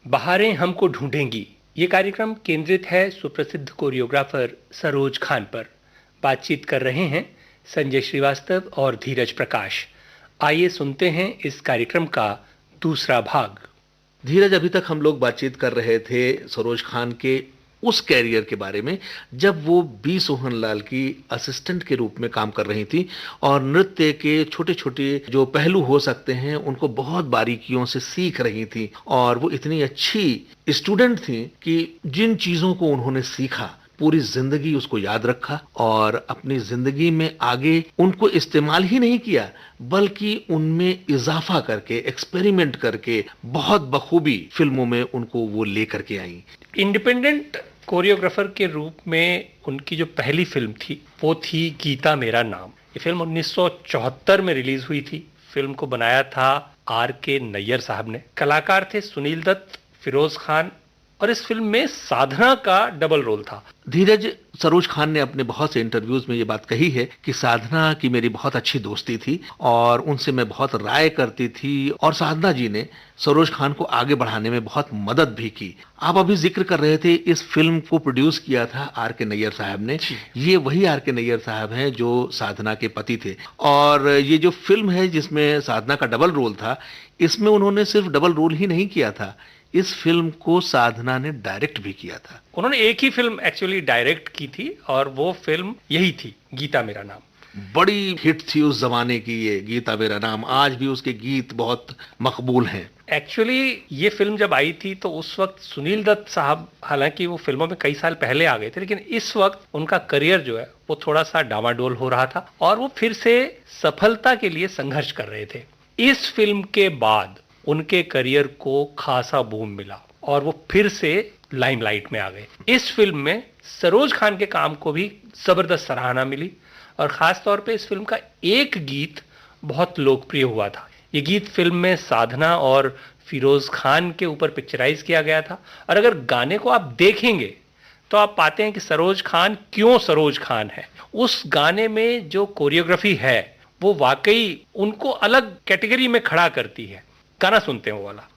बहारें हमको ढूंढेंगी। ये कार्यक्रम केंद्रित है सुप्रसिद्ध कोरियोग्राफर सरोज खान पर। बातचीत कर रहे हैं संजय श्रीवास्तव और धीरज प्रकाश। आइए सुनते हैं इस कार्यक्रम का दूसरा भाग। धीरज, अभी तक हम लोग बातचीत कर रहे थे सरोज खान के उस कैरियर के बारे में जब वो बी सोहनलाल की असिस्टेंट के रूप में काम कर रही थी और नृत्य के छोटे छोटे जो पहलू हो सकते हैं उनको बहुत बारीकियों से सीख रही थी। और वो इतनी अच्छी स्टूडेंट थी कि जिन चीज़ों को उन्होंने सीखा पूरी जिंदगी उसको याद रखा और अपनी जिंदगी में आगे उनको इस्तेमाल ही नहीं किया बल्कि उनमें इजाफा करके एक्सपेरिमेंट करके बहुत बखूबी फिल्मों में उनको वो लेकर के आई। इंडिपेंडेंट कोरियोग्राफर के रूप में उनकी जो पहली फिल्म थी वो थी गीता मेरा नाम। ये फिल्म 1974 में रिलीज हुई थी। फिल्म को बनाया था आर के नैयर साहब ने। कलाकार थे सुनील दत्त, फिरोज खान और इस फिल्म में साधना का डबल रोल था। धीरज, सरोज खान ने अपने बहुत से इंटरव्यूज में ये बात कही है कि साधना की मेरी बहुत अच्छी दोस्ती थी और उनसे मैं बहुत राय करती थी और साधना जी ने सरोज खान को आगे बढ़ाने में बहुत मदद भी की। आप अभी जिक्र कर रहे थे इस फिल्म को प्रोड्यूस किया था आर के नैयर साहब ने। ये वही आर के नैयर साहब हैं जो साधना के पति थे। और ये जो फिल्म है जिसमें साधना का डबल रोल था, इसमें उन्होंने सिर्फ डबल रोल ही नहीं किया था, इस फिल्म को साधना ने डायरेक्ट भी किया था। उन्होंने एक ही फिल्म एक्चुअली डायरेक्ट की थी और वो फिल्म यही थी, गीता मेरा नाम। बड़ी हिट थी उस जमाने की ये गीता मेरा नाम। आज भी उसके गीत बहुत मकबूल हैं। एक्चुअली ये फिल्म जब आई थी तो उस वक्त सुनील दत्त साहब, हालांकि वो फिल्मों में कई साल पहले आ गए थे, लेकिन इस वक्त उनका करियर जो है वो थोड़ा सा डामाडोल हो रहा था और वो फिर से सफलता के लिए संघर्ष कर रहे थे। इस फिल्म के बाद उनके करियर को खासा बूम मिला और वो फिर से लाइमलाइट में आ गए। इस फिल्म में सरोज खान के काम को भी जबरदस्त सराहना मिली और खास तौर पे इस फिल्म का एक गीत बहुत लोकप्रिय हुआ था। ये गीत फिल्म में साधना और फिरोज खान के ऊपर पिक्चराइज किया गया था और अगर गाने को आप देखेंगे तो आप पाते हैं कि सरोज खान क्यों सरोज खान है। उस गाने में जो कोरियोग्राफी है वो वाकई उनको अलग कैटेगरी में खड़ा करती है। गाना सुनते हैं वो वाला।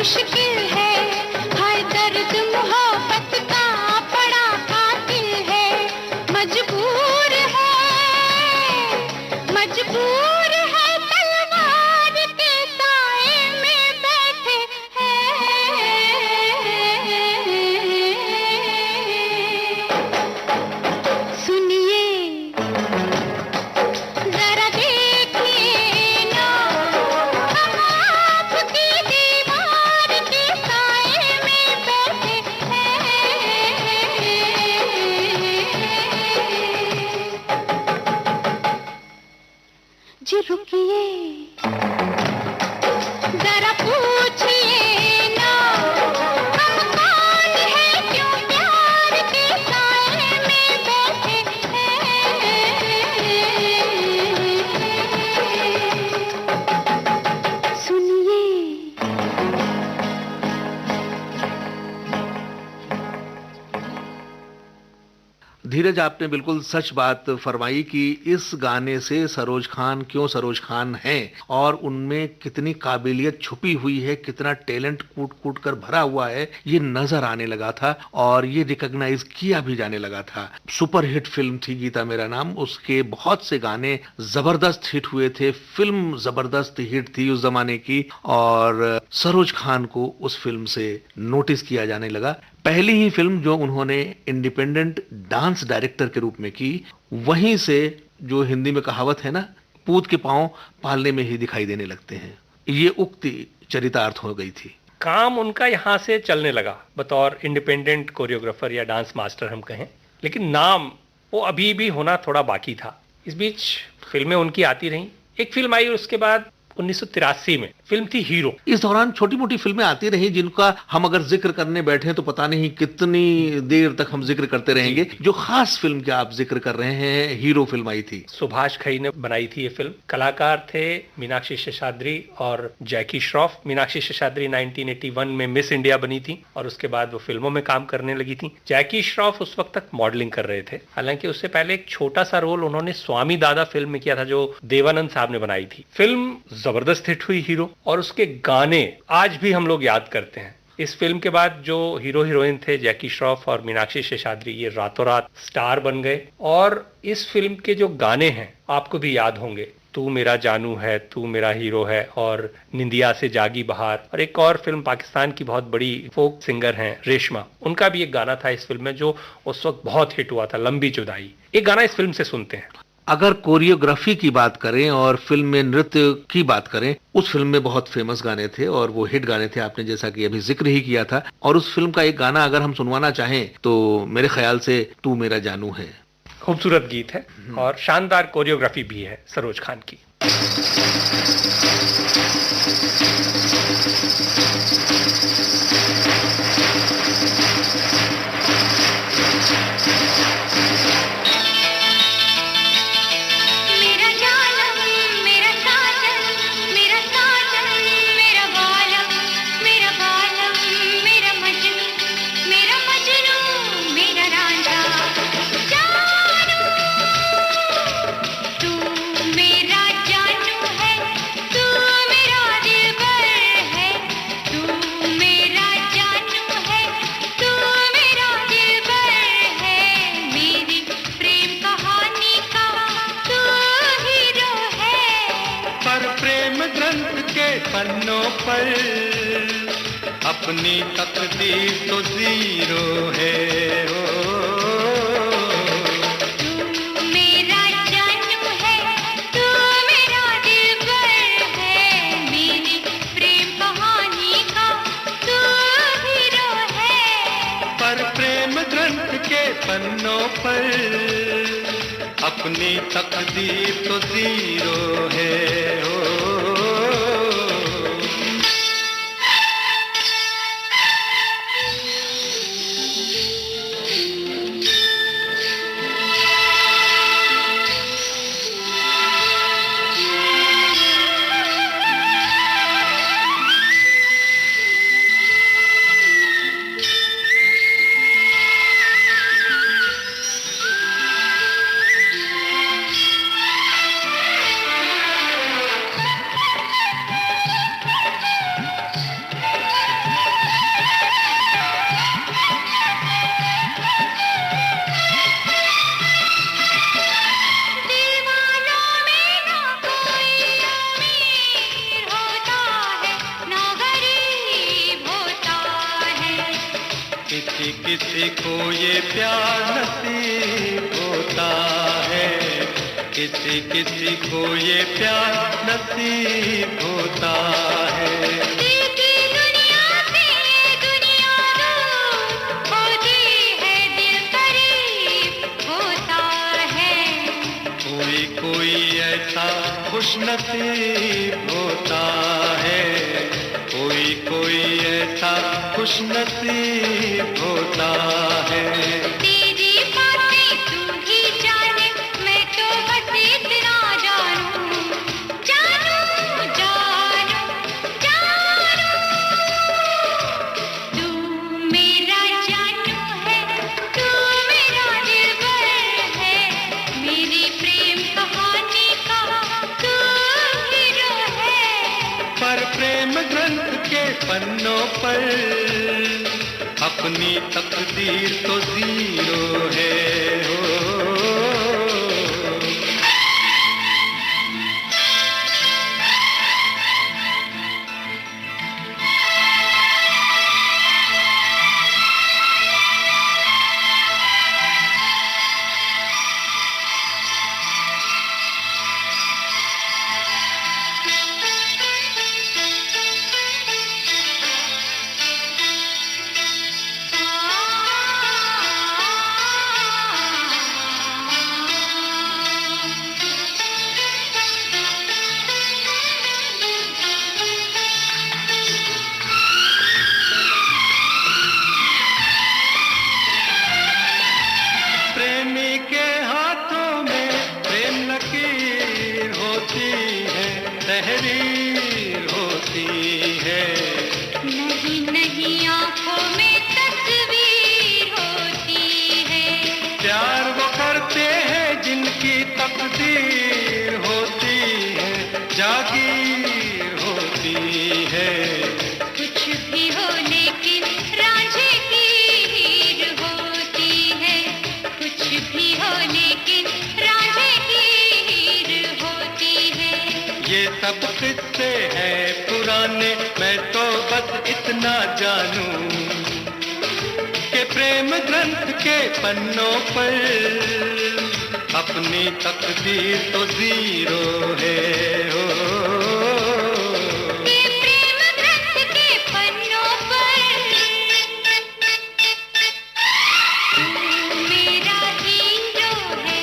मुश्किल है, हर दर्द मोहब्बत का बड़ा कातिल है, मजबूर है तलवार के साए में बैठे हैं। सुनिए जरा देखिए ना, हम आपकी दीवार के साए में बैठे हैं। जी रुकिए, जरा पूछिए ना, हम कौन है, क्यों प्यार के साए में बैठे हैं। सुनिए धीरज, आपने बिल्कुल सच बात फरमाई कि इस गाने से सरोज खान क्यों सरोज खान हैं और उनमें कितनी काबिलियत छुपी हुई है, कितना टैलेंट कूट कूट कर भरा हुआ है, ये नजर आने लगा था और ये रिकॉग्नाइज किया भी जाने लगा था। सुपर हिट फिल्म थी गीता मेरा नाम, उसके बहुत से गाने जबरदस्त हिट हुए थे, फिल्म जबरदस्त हिट थी उस जमाने की और सरोज खान को उस फिल्म से नोटिस किया जाने लगा। पहली ही फिल्म जो उन्होंने इंडिपेंडेंट डांस डायरेक्टर के रूप में की, वहीं से जो हिंदी में कहावत है ना, पूत के पांव पालने में ही दिखाई देने लगते हैं, ये उक्ति चरितार्थ हो गई थी। काम उनका यहाँ से चलने लगा बतौर इंडिपेंडेंट कोरियोग्राफर या डांस मास्टर हम कहें, लेकिन नाम वो अभी भी होना थोड़ा बाकी था। इस बीच फिल्में उनकी आती रहीं। एक फिल्म आई उसके बाद 1983 में, फिल्म थी हीरो। इस दौरान छोटी मोटी फिल्में आती रही जिनका हम अगर जिक्र करने बैठे तो पता नहीं कितनी देर तक हम जिक्र करते रहेंगे। जो खास फिल्म का आप जिक्र कर रहे हैं, हीरो फिल्म आई थी, सुभाष घई ने बनाई थी ये फिल्म। कलाकार थे मीनाक्षी शेषाद्री और जैकी श्रॉफ। मीनाक्षी शेषाद्री 1981 में मिस इंडिया बनी थी और उसके बाद वो फिल्मों में काम करने लगी थी। जैकी श्रॉफ उस वक्त तक मॉडलिंग कर रहे थे, हालांकि उससे पहले एक छोटा सा रोल उन्होंने स्वामी दादा फिल्म में किया था जो देवानंद साहब ने बनाई थी। फिल्म जबरदस्त हिट हुई हीरो, और उसके गाने आज भी हम लोग याद करते हैं। इस फिल्म के बाद जो हीरो हीरोइन थे जैकी श्रॉफ और मीनाक्षी शेषाद्री, ये रातों रात स्टार बन गए। और इस फिल्म के जो गाने हैं आपको भी याद होंगे, तू मेरा जानू है, तू मेरा हीरो है, और निंदिया से जागी बहार। और एक और फिल्म पाकिस्तान की बहुत बड़ी फोक सिंगर हैं रेशमा, उनका भी एक गाना था इस फिल्म में जो उस वक्त बहुत हिट हुआ था, लंबी जुदाई। एक गाना इस फिल्म से सुनते हैं। अगर कोरियोग्राफी की बात करें और फिल्म में नृत्य की बात करें, उस फिल्म में बहुत फेमस गाने थे और वो हिट गाने थे, आपने जैसा कि अभी जिक्र ही किया था। और उस फिल्म का एक गाना अगर हम सुनवाना चाहें तो मेरे ख्याल से तू मेरा जानू है। खूबसूरत गीत है और शानदार कोरियोग्राफी भी है सरोज खान की। पन्नों पर अपनी तकदीर तो जीरो है। तू मेरा जानू है, तू मेरा दिलबर है, मेरी प्रेम कहानी का तू हीरो है। पर प्रेम ग्रंथ के पन्नों पर अपनी तकदीर तो जीरो है। किसी किसी को ये प्यार नसीब होता है, किसी किसी को ये प्यार नसीब होता है। दीदी दुनिया से दुनिया दूर होती है, दिल करीब होता है। कोई कोई ऐसा खुश नसीब होता है, कोई कोई ऐसा खुश नसीब होता है। तेरी बातें तू ही जाने, मैं तो बस इतना जानूं, जानूं, जानूं, जानूं। तू मेरा जानू है, तू मेरा दिलबर है, मेरी प्रेम कहानी का तू हीरो है। पर प्रेम ग्रंथ के पन्नों पर अपनी तकदीर तो जीरो है हो। प्रेमी के हाथों में प्रेम लकीर होती है, तहरीर होती है। नहीं नहीं आंखों में तस्वीर होती है। प्यार वो करते हैं जिनकी तकदीर होती है, जागीर होती है। कुछ भी हो लेकिन रांझे की हीर होती है, कुछ भी हो लेकिन रांझे की हीर होती है। ये सब किस्से हैं पुराने, मैं तो बस इतना जानूं कि प्रेम ग्रंथ के पन्नों पर अपनी तकदीर तो जीरो है हो। ये प्रेम ग्रंथ के पन्नों पर तू मेरा हीरो है,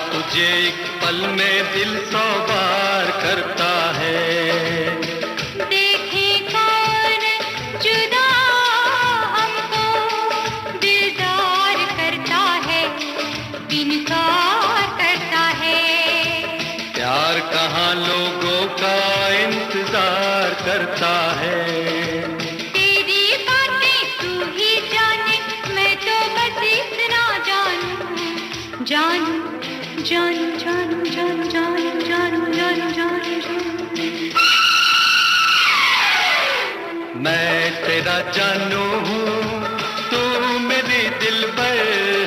तुझे एक पल में दिल सौ बार करता है। देखे कौन जुदा हमको दिलदार करता है, इनकार करता है। प्यार कहाँ लोगों का इंतजार करता है। तेरी बातें तू ही जाने, मैं तो बस इतना जानूं, जानूं जानूं जानूं जानूं जानूं जानूं जानूं जानूं जानूं। तेरा जानू हूँ, तू मेरी दिलबर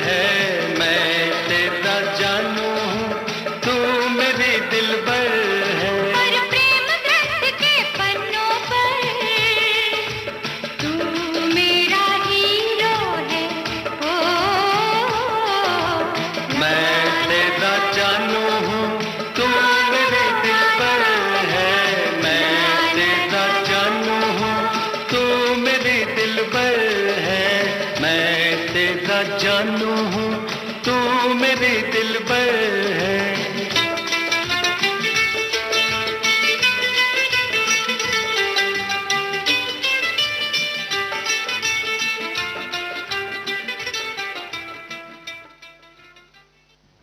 है। मैं तेरा जानू हूँ, तू मेरी दिलबर है। और प्रेम ग्रंथ के पन्नों पर तू मेरा हीरो है। ओ मैं तेरा जानू हूँ, तू मेरी दिलबर है। मैं तेरा जानू हूँ, तू मेरी दिलबर है। मैं तेरा जानू हूँ, तू मेरी दिलबर है।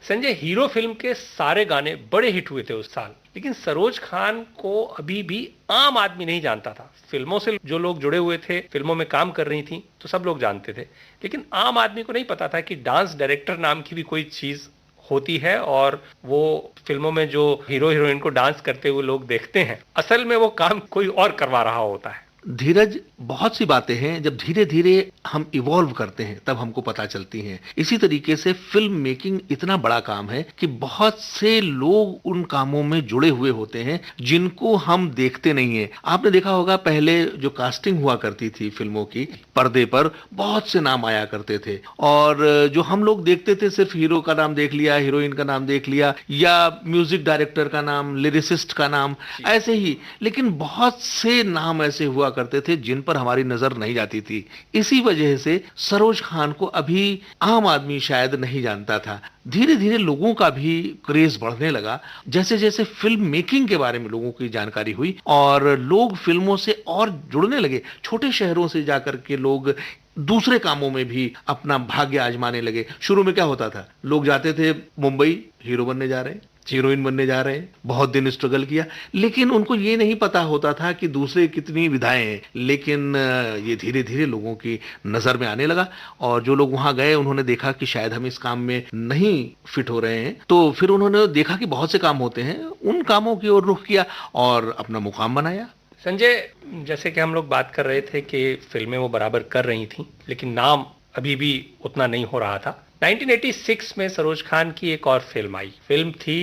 संजय, हीरो फिल्म के सारे गाने बड़े हिट हुए थे उस साल, लेकिन सरोज खान को अभी भी आम आदमी नहीं जानता था। फिल्मों से जो लोग जुड़े हुए थे, फिल्मों में काम कर रही थी, तो सब लोग जानते थे, लेकिन आम आदमी को नहीं पता था कि डांस डायरेक्टर नाम की भी कोई चीज होती है और वो फिल्मों में जो हीरो हीरोइन को डांस करते हुए लोग देखते हैं, असल में वो काम कोई और करवा रहा होता है। धीरज, बहुत सी बातें हैं जब धीरे धीरे हम इवॉल्व करते हैं तब हमको पता चलती हैं। इसी तरीके से फिल्म मेकिंग इतना बड़ा काम है कि बहुत से लोग उन कामों में जुड़े हुए होते हैं जिनको हम देखते नहीं हैं। आपने देखा होगा पहले जो कास्टिंग हुआ करती थी फिल्मों की, पर्दे पर बहुत से नाम आया करते थे और जो हम लोग देखते थे सिर्फ हीरो का नाम देख लिया, हीरोइन का नाम देख लिया या म्यूजिक डायरेक्टर का नाम, लिरिसिस्ट का नाम, ऐसे ही। लेकिन बहुत से नाम ऐसे हुआ करते थे जिन पर हमारी नजर नहीं जाती थी। इसी वजह से सरोज खान को अभी आम आदमी शायद नहीं जानता था। धीरे धीरे लोगों का भी क्रेज बढ़ने लगा जैसे जैसे फिल्म मेकिंग के बारे में लोगों की जानकारी हुई और लोग फिल्मों से और जुड़ने लगे। छोटे शहरों से जाकर के लोग दूसरे कामों में भी अपना भाग्य आजमाने लगे। शुरू में क्या होता था, लोग जाते थे मुंबई, हीरो बनने जा रहे हैं, हीरोइन बनने जा रहे हैं, बहुत दिन स्ट्रगल किया, लेकिन उनको ये नहीं पता होता था कि दूसरे कितनी विधाएं हैं। लेकिन ये धीरे धीरे लोगों की नजर में आने लगा और जो लोग वहां गए उन्होंने देखा कि शायद हम इस काम में नहीं फिट हो रहे हैं, तो फिर उन्होंने देखा कि बहुत से काम होते हैं, उन कामों की ओर रुख किया और अपना मुकाम बनाया। संजय, जैसे कि हम लोग बात कर रहे थे कि फिल्में वो बराबर कर रही थी, लेकिन नाम अभी भी उतना नहीं हो रहा था। 1986 में सरोज खान की एक और फिल्म आई। फिल्म थी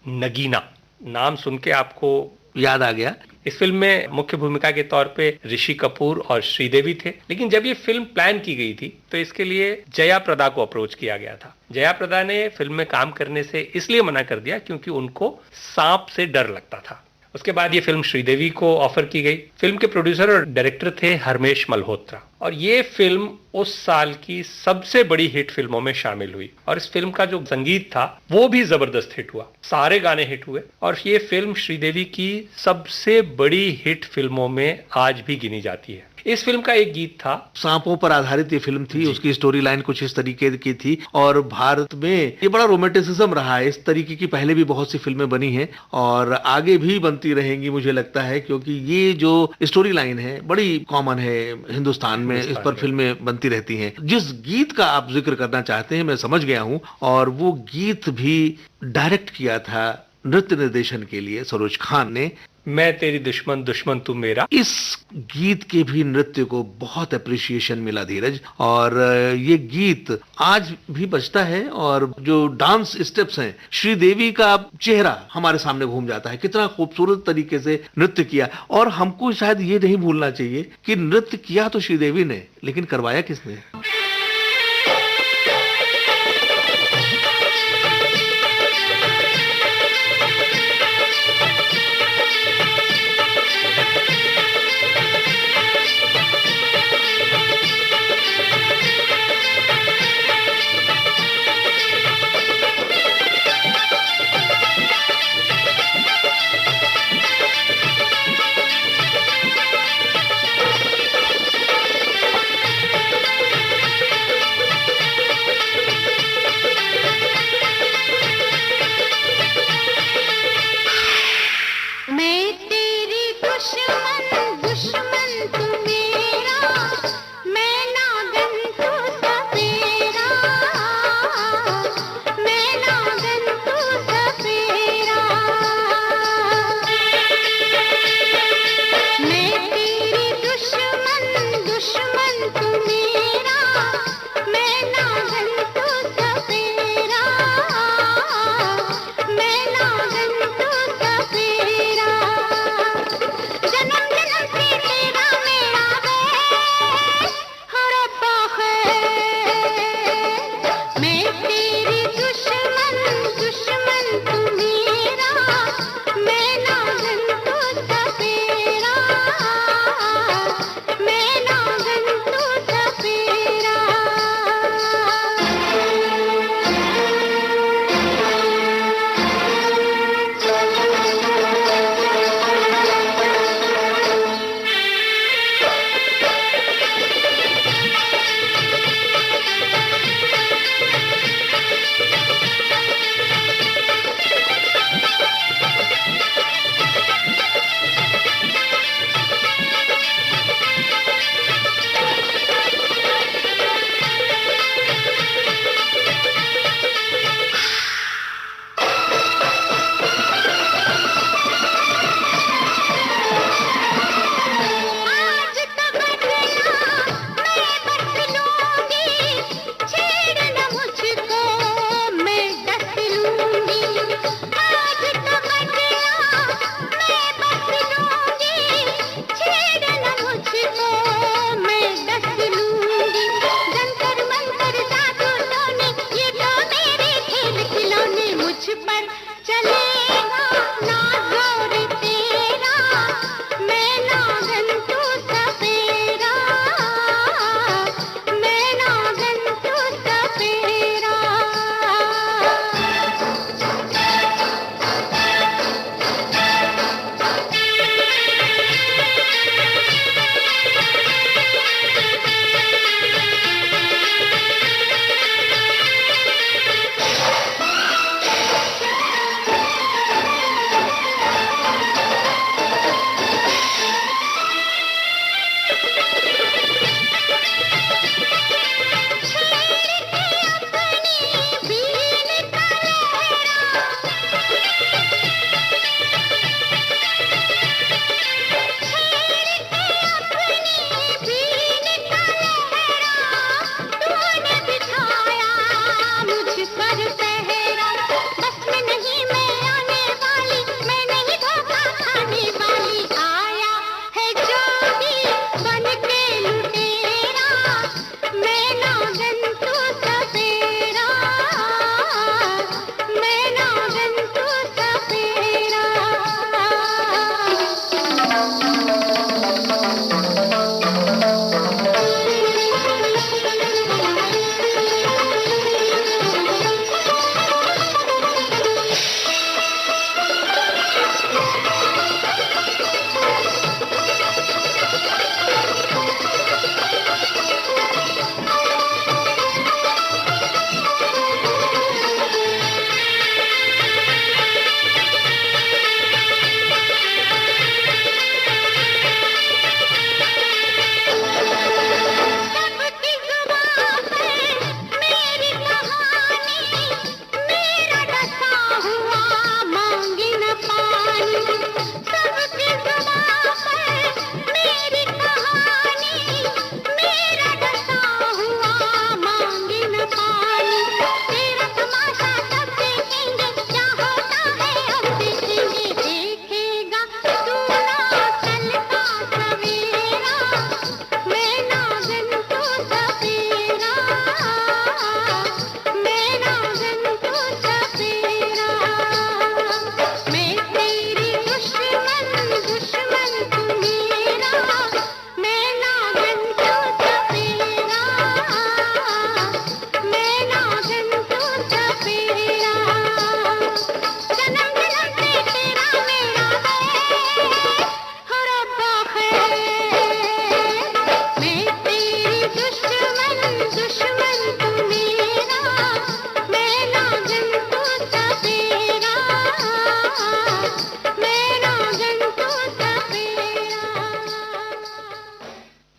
नगीना। नाम सुन के आपको याद आ गया। इस फिल्म में मुख्य भूमिका के तौर पे ऋषि कपूर और श्रीदेवी थे। लेकिन जब ये फिल्म प्लान की गई थी तो इसके लिए जया प्रदा को अप्रोच किया गया था। जया प्रदा ने फिल्म में काम करने से इसलिए मना कर दिया क्योंकि उनको सांप से डर लगता था। उसके बाद ये फिल्म श्रीदेवी को ऑफर की गई। फिल्म के प्रोड्यूसर और डायरेक्टर थे हरमेश मल्होत्रा और ये फिल्म उस साल की सबसे बड़ी हिट फिल्मों में शामिल हुई और इस फिल्म का जो संगीत था वो भी जबरदस्त हिट हुआ, सारे गाने हिट हुए और ये फिल्म श्रीदेवी की सबसे बड़ी हिट फिल्मों में आज भी गिनी जाती है। इस फिल्म का एक गीत था, सांपों पर आधारित ये फिल्म थी, उसकी स्टोरी लाइन कुछ इस तरीके की थी और भारत में ये बड़ा रोमांटिसिज्म रहा है। इस तरीके की पहले भी बहुत सी फिल्में बनी हैं और आगे भी बनती रहेंगी मुझे लगता है, क्योंकि ये जो स्टोरी लाइन है बड़ी कॉमन है हिंदुस्तान में, इस पर फिल्में बनती रहती हैं। जिस गीत का आप जिक्र करना चाहते हैं मैं समझ गया हूं और वो गीत भी डायरेक्ट किया था नृत्य निर्देशन के लिए सरोज खान ने। मैं तेरी दुश्मन दुश्मन तू मेरा। इस गीत के भी नृत्य को बहुत अप्रिसिएशन मिला धीरज और ये गीत आज भी बजता है और जो डांस स्टेप्स हैं, श्रीदेवी का चेहरा हमारे सामने घूम जाता है, कितना खूबसूरत तरीके से नृत्य किया। और हमको शायद ये नहीं भूलना चाहिए कि नृत्य किया तो श्रीदेवी ने, लेकिन करवाया किसने?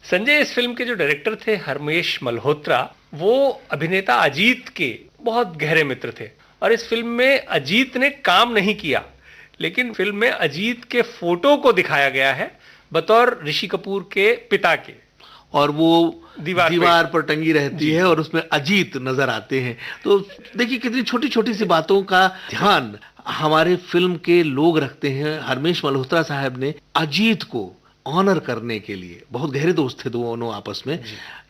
संजय इस फिल्म के जो डायरेक्टर थे हरमेश मल्होत्रा, वो अभिनेता अजीत के बहुत गहरे मित्र थे और इस फिल्म में अजीत ने काम नहीं किया, लेकिन फिल्म में अजीत के फोटो को दिखाया गया है बतौर ऋषि कपूर के पिता के, और वो दीवार पर टंगी रहती है और उसमें अजीत नजर आते हैं। तो देखिए कितनी छोटी छोटी सी बातों का ध्यान हमारे फिल्म के लोग रखते हैं। हरमेश मल्होत्रा साहब ने अजीत को ऑनर करने के लिए, बहुत गहरे दोस्त थे दोनों आपस में,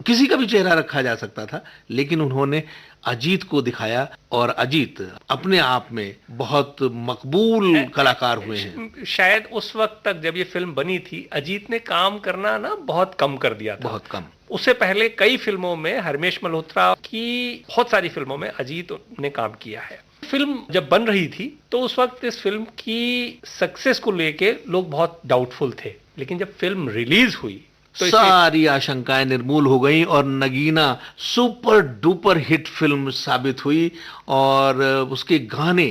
किसी का भी चेहरा रखा जा सकता था, लेकिन उन्होंने अजीत को दिखाया और अजीत अपने आप में बहुत मकबूल कलाकार हुए हैं। शायद उस वक्त तक जब ये फिल्म बनी थी, अजीत ने काम करना ना बहुत कम कर दिया था, बहुत कम। उससे पहले कई फिल्मों में, हरमेश मल्होत्रा की बहुत सारी फिल्मों में अजीत ने काम किया है। फिल्म जब बन रही थी तो उस वक्त इस फिल्म की सक्सेस को लेके लोग बहुत डाउटफुल थे, लेकिन जब फिल्म रिलीज हुई तो सारी आशंकाएं निर्मूल हो गई और Nagina super duper hit film साबित हुई और उसके गाने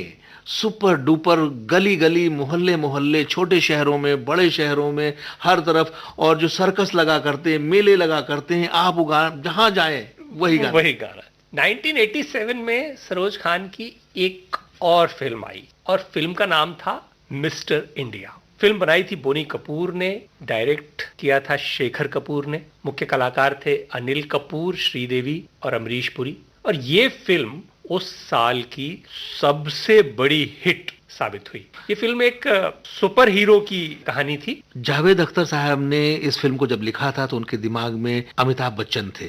सुपर डुपर, गली गली, मोहल्ले मोहल्ले, छोटे शहरों में, बड़े शहरों में, हर तरफ, और जो सर्कस लगा करते हैं, मेले लगा करते हैं, आप जहां जाए वही गाना। 1987 में सरोज खान की एक और फिल्म आई और फिल्म का नाम था मिस्टर इंडिया। फिल्म बनाई थी बोनी कपूर ने, डायरेक्ट किया था शेखर कपूर ने, मुख्य कलाकार थे अनिल कपूर, श्रीदेवी और अमरीश पुरी, और ये फिल्म उस साल की सबसे बड़ी हिट साबित हुई। ये फिल्म एक सुपर हीरो की कहानी थी। जावेद अख्तर साहब ने इस फिल्म को जब लिखा था तो उनके दिमाग में अमिताभ बच्चन थे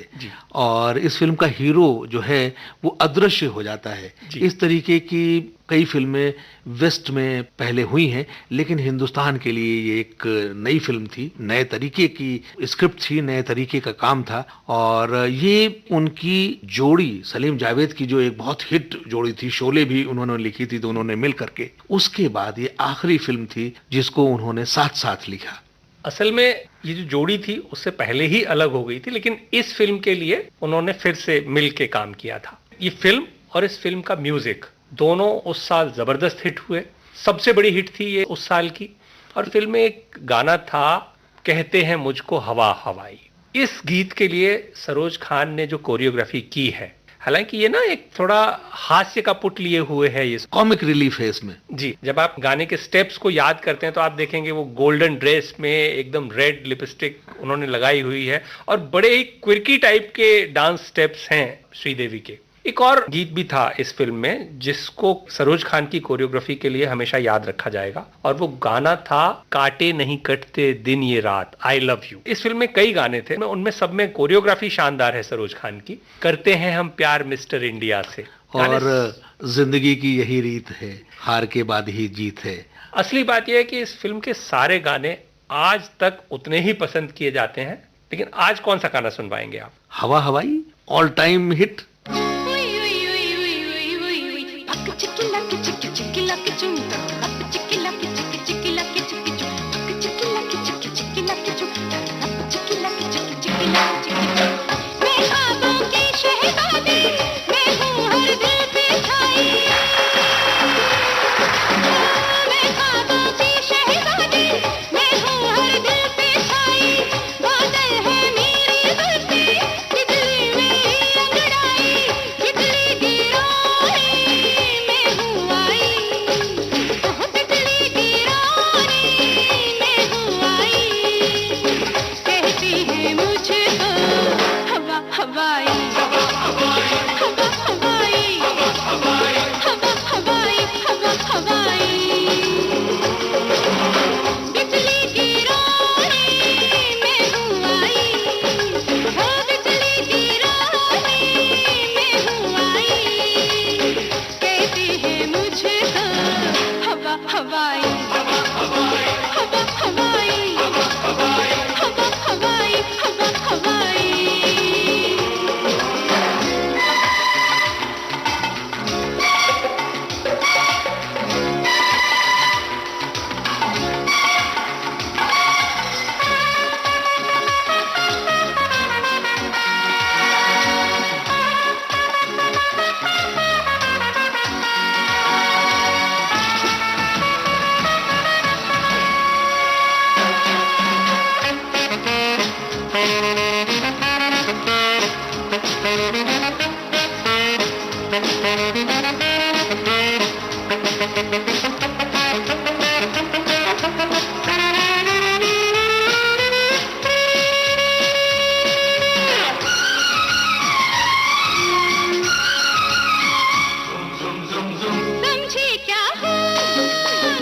और इस फिल्म का हीरो जो है वो अदृश्य हो जाता है। इस तरीके की कई फिल्में वेस्ट में पहले हुई हैं, लेकिन हिंदुस्तान के लिए ये एक नई फिल्म थी, नए तरीके की स्क्रिप्ट थी, नए तरीके का काम था और ये उनकी जोड़ी सलीम जावेद की जो एक बहुत हिट जोड़ी थी, शोले भी उन्होंने लिखी थी दोनों ने मिल करके, उसके बाद ये आखिरी फिल्म थी जिसको उन्होंने साथ साथ लिखा। असल में ये जो जोड़ी थी उससे पहले ही अलग हो गई थी, लेकिन इस फिल्म के लिए उन्होंने फिर से मिल के काम किया था। ये फिल्म और इस फिल्म का म्यूजिक दोनों उस साल जबरदस्त हिट हुए, सबसे बड़ी हिट थी ये उस साल की। और फिल्म में एक गाना था, कहते हैं मुझको हवा हवाई। इस गीत के लिए सरोज खान ने जो कोरियोग्राफी की है, हालांकि ये ना एक थोड़ा हास्य का पुट लिए हुए है, ये कॉमिक रिलीफ है इसमें। जी, जब आप गाने के स्टेप्स को याद करते हैं तो आप देखेंगे वो गोल्डन ड्रेस में एकदम रेड लिपस्टिक उन्होंने लगाई हुई है और बड़े ही क्विर्की टाइप के डांस स्टेप्स हैं श्रीदेवी के। एक और गीत भी था इस फिल्म में जिसको सरोज खान की कोरियोग्राफी के लिए हमेशा याद रखा जाएगा और वो गाना था काटे नहीं कटते दिन ये रात, आई लव यू। इस फिल्म में कई गाने थे, उनमें सब में कोरियोग्राफी शानदार है सरोज खान की। करते हैं हम प्यार मिस्टर इंडिया से, और जिंदगी की यही रीत है, हार के बाद ही जीत है। असली बात यह है कि इस फिल्म के सारे गाने आज तक उतने ही पसंद किए जाते हैं, लेकिन आज कौन सा गाना सुनवाएंगे आप? हवा हवाई, ऑल टाइम हिट। समझे क्या हो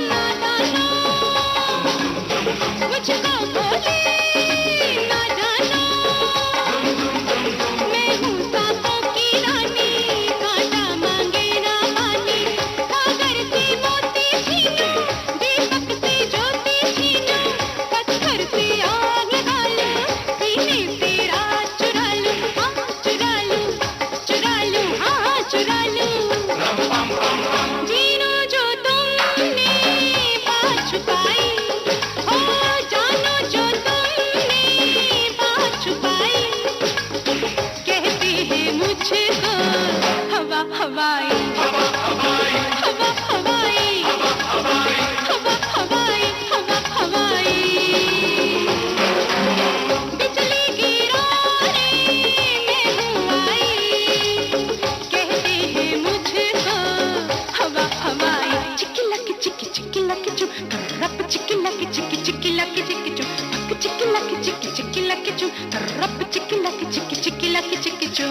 नादाना, मुझको बोले नादाना, मैं हूँ सांपों की रानी, कांटा मांगे ना पानी, सागर से मोती छीनूं, दीपक से ज्योति छीनूं, पत्थर से आग लगा लूं, सीने से रात चुरा लूं, हाँ चुरा लूं, हाँ चुरा लूं। जीनो जो तुमने बात छुपाई, हो जानो जो तुमने बात छुपाई, कहते हैं मुझको हवा हवाई, हवा हवाई, हवा हवाई, बिजली गिराने मैं हूँ आई, कहते हैं मुझको हवा हवाई, चिक्की लकी चिक्की चिक्की लकी चू, रप चिक्की लकी चिक्की चिक्की लकी चिक्की चू, पक चिक्की लकी चिक्की चिक्की लकी चू, रप चिक्की लकी चिक्की चिक्की लकी चिक्की चू।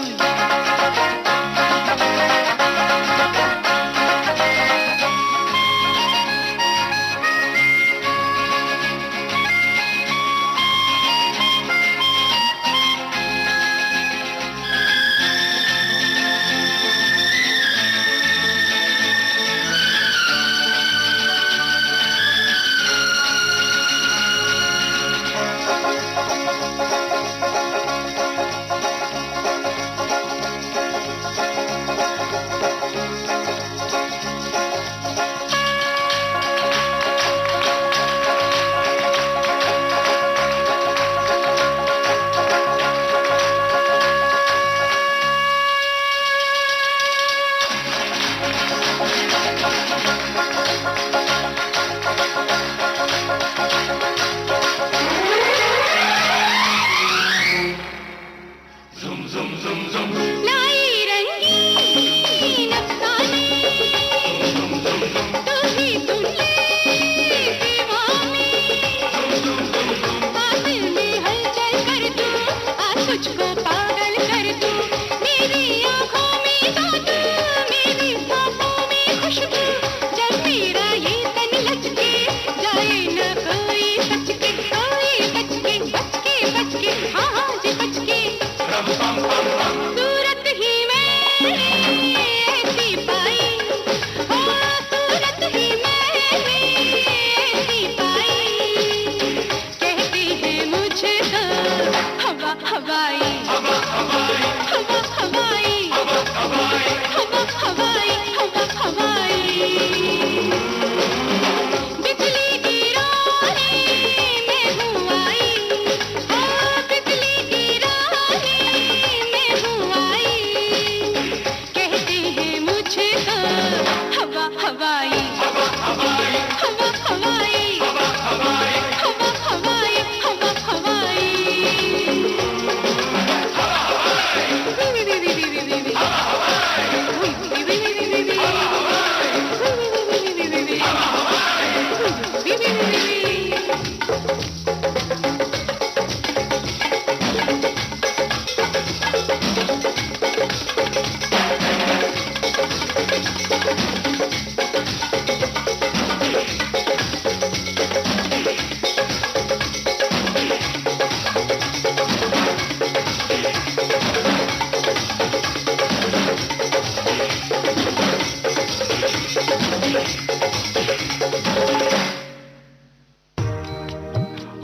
लाई रंगीन अफसाने, तू ही सुन ले दीवाने, बादल में हलचल कर दूं, आज तुझको पागल कर दूं, मेरी आँखों में जादू, मेरी सांसों में खुशबू, जब मेरा ये तन लचके जाए न कोई बच के, कोई बच के, बच के, बच के, हाँ हाँ जी बच के। सूरत ही मैंने ऐसी पाई, हो सूरत ही मैंने ऐसी पाई, कहती है मुझको हवा हवाई, हवा हवाई, बिजली गिराने मैं हूँ आई, हो बिजली गिराने मैं हूँ आई, कहते हैं मुझको हवा हवाई, हवा हवाई,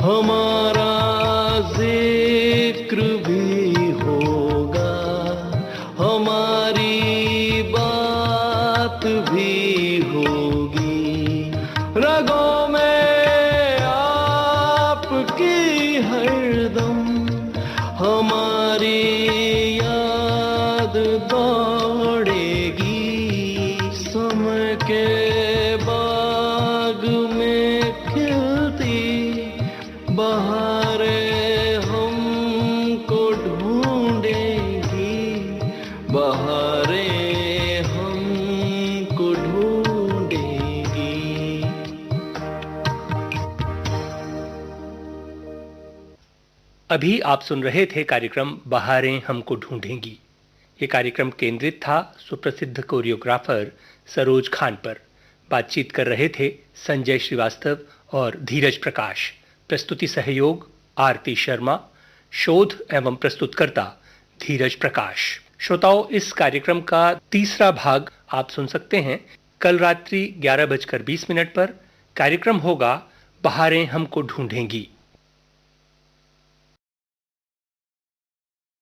हमारा जिक्र भी होगा, हमारी बात भी होगी, रगों में आपकी हरदम हमारी याद दौड़ेगी, समय के बाग में खिलती बहारें हमको ढूंढेगी, बहारें हमको ढूंढेगी। अभी आप सुन रहे थे कार्यक्रम बहारें हमको ढूंढेंगी। ये कार्यक्रम केंद्रित था सुप्रसिद्ध कोरियोग्राफर सरोज खान पर। बातचीत कर रहे थे संजय श्रीवास्तव और धीरज प्रकाश। प्रस्तुति सहयोग आरती शर्मा, शोध एवं प्रस्तुतकर्ता धीरज प्रकाश। श्रोताओं, इस कार्यक्रम का तीसरा भाग आप सुन सकते हैं कल रात्रि 11:20 पर। कार्यक्रम होगा बहारें हमको ढूंढेंगी।